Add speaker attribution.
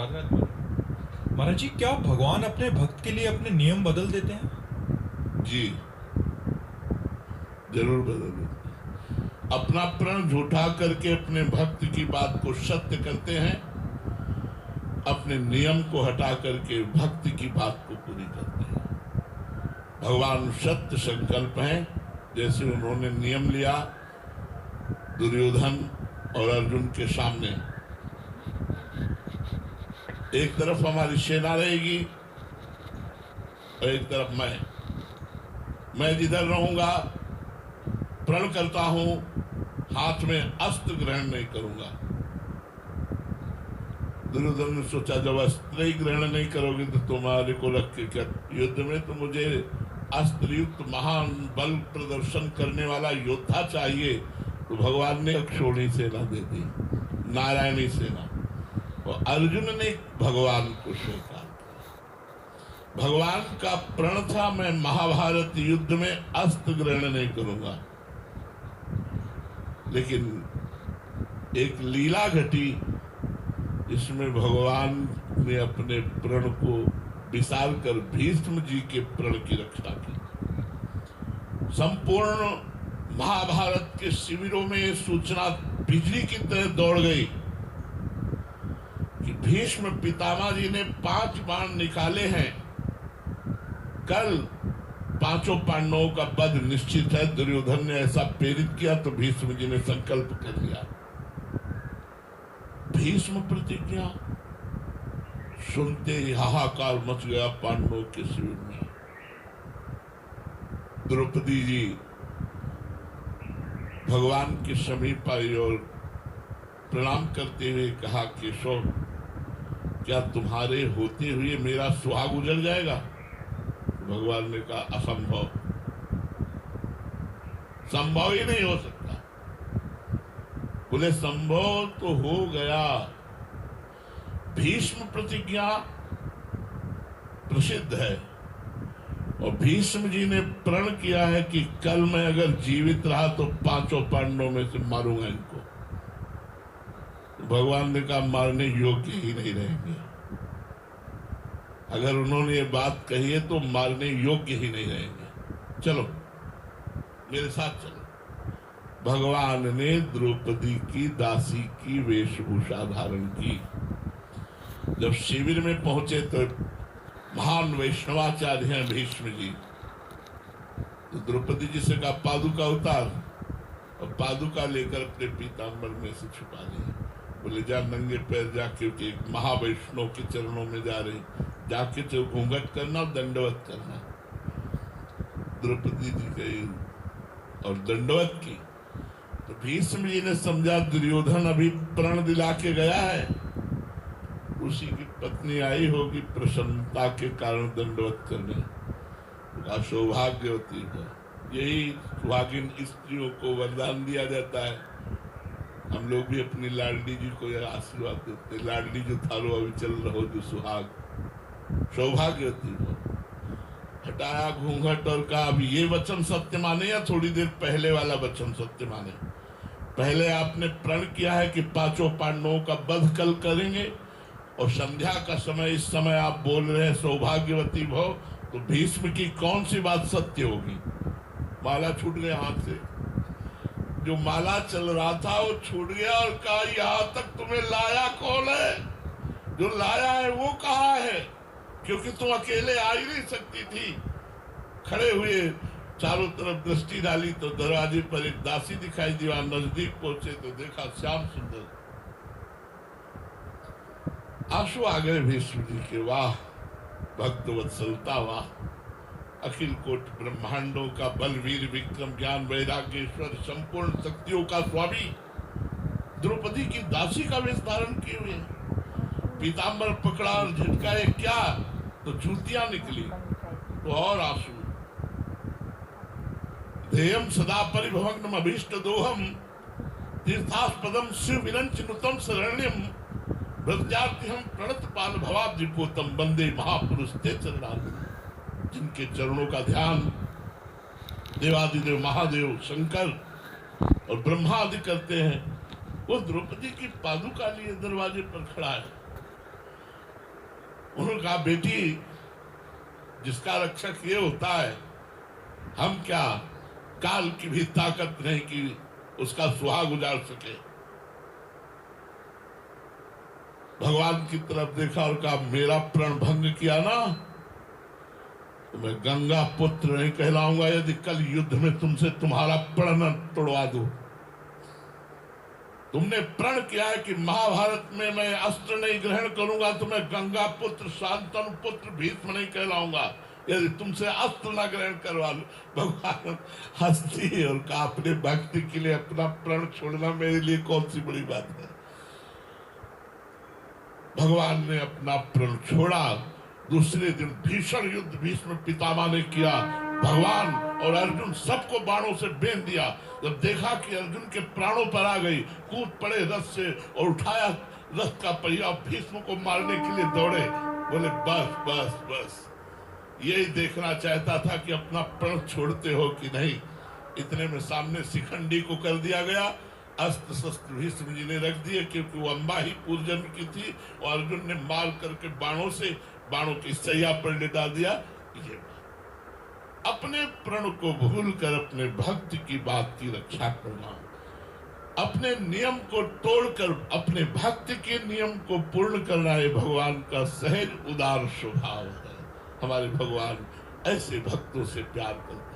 Speaker 1: राधे राधे महाराज जी, क्या भगवान अपने भक्त के लिए अपने नियम बदल देते हैं?
Speaker 2: जी जरूर बदल देते। अपना प्रण झूठा करके अपने भक्त की बात को सत्य करते हैं, अपने नियम को हटा करके भक्त की बात को पूरी करते हैं। भगवान सत्य संकल्प हैं। जैसे उन्होंने नियम लिया दुर्योधन और अर्जुन के सामने, एक तरफ हमारी सेना रहेगी और एक तरफ मैं जिधर रहूंगा प्रण करता हूं, हाथ में अस्त्र ग्रहण नहीं करूंगा। दुर्योधन ने सोचा जब अस्त्र ही ग्रहण नहीं करोगे तो तुम्हारे को रख के क्या युद्ध में, तो मुझे अस्त्र युक्त महान बल प्रदर्शन करने वाला योद्धा चाहिए। तो भगवान ने अक्षोणी सेना दे दी, नारायणी सेना, और अर्जुन ने भगवान को स्वीकार किया। भगवान का प्रण था मैं महाभारत युद्ध में अस्त्र ग्रहण नहीं करूंगा, लेकिन एक लीला घटी इसमें भगवान ने अपने प्रण को विसार कर भीष्म जी के प्रण की रक्षा की। संपूर्ण महाभारत के शिविरों में सूचना बिजली की तरह दौड़ गई कि भीष्म पितामह जी ने 5 बाण निकाले हैं, कल 5 पांडवों का वध निश्चित है। दुर्योधन ने ऐसा प्रेरित किया तो भीष्म जी ने संकल्प कर लिया। भीष्म प्रतिज्ञा सुनते ही हाहाकार मच गया पांडवों के शिविर में। द्रौपदी जी भगवान के समीप आई और प्रणाम करते हुए कहा केशव, क्या तुम्हारे होते हुए मेरा सुहाग उजड़ जाएगा? भगवान ने कहा असंभव, संभव ही नहीं हो सकता। बोले संभव तो हो गया। भीष्म प्रतिज्ञा प्रसिद्ध है और भीष्म जी ने प्रण किया है कि कल मैं अगर जीवित रहा तो 5 पांडवों में से मारूंगा इनको। भगवान ने कहा मारने योग्य ही नहीं रहेंगे। अगर उन्होंने ये बात कही है तो मारने योग्य ही नहीं रहेंगे। चलो मेरे साथ चलो। भगवान ने द्रौपदी की दासी की वेशभूषा धारण की। जब शिविर में पहुंचे तो महान वैष्णवाचार्य हैं भीष्म जी, तो द्रौपदी जी से कहा पादुका उतार, और पादुका लेकर अपने पीतांबर में से छुपा ली। बोले जा नंगे पैर जाके एक महावैष्णव के चरणों में जा रही, जाके तो घूंघट करना और दंडवत करना। द्रौपदी जी गई और दंडवत की तो भीष्म जी ने समझा दुर्योधन अभी प्रण दिला के गया है, उसी की पत्नी आई होगी प्रसन्नता के कारण दंडवत करने। का सौभाग्यवती है। यही सुहागिन स्त्रियों को वरदान दिया जाता है। हम लोग भी अपनी लाडली जी को यह आशीर्वाद देते, लाडली जो थारो अभी चल रहो जो सुहाग, सौभाग्यवती हो। हटाया घूंघट और कहा अभी ये वचन सत्य माने या थोड़ी देर पहले वाला वचन सत्य माने? पहले आपने प्रण किया है कि 5 पांडवों का वध कल करेंगे, और संध्या का समय इस समय आप बोल रहे हैं सौभाग्यवती भव, तो भीष्म की कौन सी बात सत्य होगी? माला छूट गया हाथ से, जो माला चल रहा था वो छूट गया और कहा यहाँ तक तुम्हें लाया कौन है? जो लाया है वो कहाँ है? क्योंकि तुम अकेले आ ही नहीं सकती थी। खड़े हुए चारों तरफ दृष्टि डाली तो दरवाजे पर एक दासी दिखाई दी। वहां नजदीक पहुंचे तो देखा श्याम सुंदर। आंसू आ गए भीष्म जी के। वाह भक्त वत्सलता, वाह अखिल कोट ब्रह्मांडों का बल, वीर विक्रम, ज्ञान वैराग्येश्वर, संपूर्ण शक्तियों का स्वामी, द्रौपदी की दासी का वेश धारण किए हुए, पीतांबर पकड़ा और झटकाए क्या तो जूतियां निकली, तो और आंसू। ध्येयम सदा परिभवग्नम अभीष्ट दोहम तीर्थास्पदम शिव विरंच नुतम शरण्यम ब्रजार्थिहम प्रणत पाल भवाब्धिपोतम वंदे महापुरुष ते चरणारविंद। जिनके चरणों का ध्यान देवादिदेव महादेव शंकर और ब्रह्मा आदि करते हैं, वो द्रौपदी की पादुका लिए दरवाजे पर खड़ा है। उन्होंने कहा बेटी जिसका रक्षक ये होता है, हम क्या काल की भी ताकत नहीं कि उसका सुहाग उजाड़ सके। भगवान की तरफ देखा और कहा मेरा प्रण भंग किया ना तो मैं गंगा पुत्र नहीं कहलाऊंगा यदि कल युद्ध में तुमसे तुम्हारा प्रण न तोड़वा दूं। तुमने प्रण किया है कि महाभारत में मैं अस्त्र नहीं ग्रहण करूंगा तो मैं गंगा पुत्र शांतनु पुत्र भीष्म नहीं कहलाऊंगा यदि तुमसे अस्त्र न ग्रहण करवा लूं। भगवान हंसती और कहा अपने भक्ति के लिए अपना प्रण छोड़ना मेरे लिए कौन सी बड़ी बात है। भगवान ने अपना प्रण छोड़ा। दूसरे दिन भीषण युद्ध भीष्म पितामह ने किया। भगवान और अर्जुन सबको बाणों से बेंध दिया। जब देखा कि अर्जुन के प्राणों पर आ गई, कूद पड़े रथ से और उठाया रथ का पहिया, भीष्म को मारने के लिए दौड़े। बोले बस बस बस, यही देखना चाहता था कि अपना प्रण छोड़ते हो कि नहीं। इतने में सामने शिखंडी को कर दिया गया। अस्त्र शस्त्र भीष्म जी ने रख दिए क्योंकि वो अम्बा ही पूर्वजन्म की थी और अर्जुन ने मार करके बाणों की सैया पर लिटा दिया। ये अपने प्रण को भूलकर अपने भक्त की बात की रक्षा करना, अपने नियम को तोड़कर अपने भक्त के नियम को पूर्ण करना, ये भगवान का सहज उदार स्वभाव है। हमारे भगवान ऐसे भक्तों से प्यार करते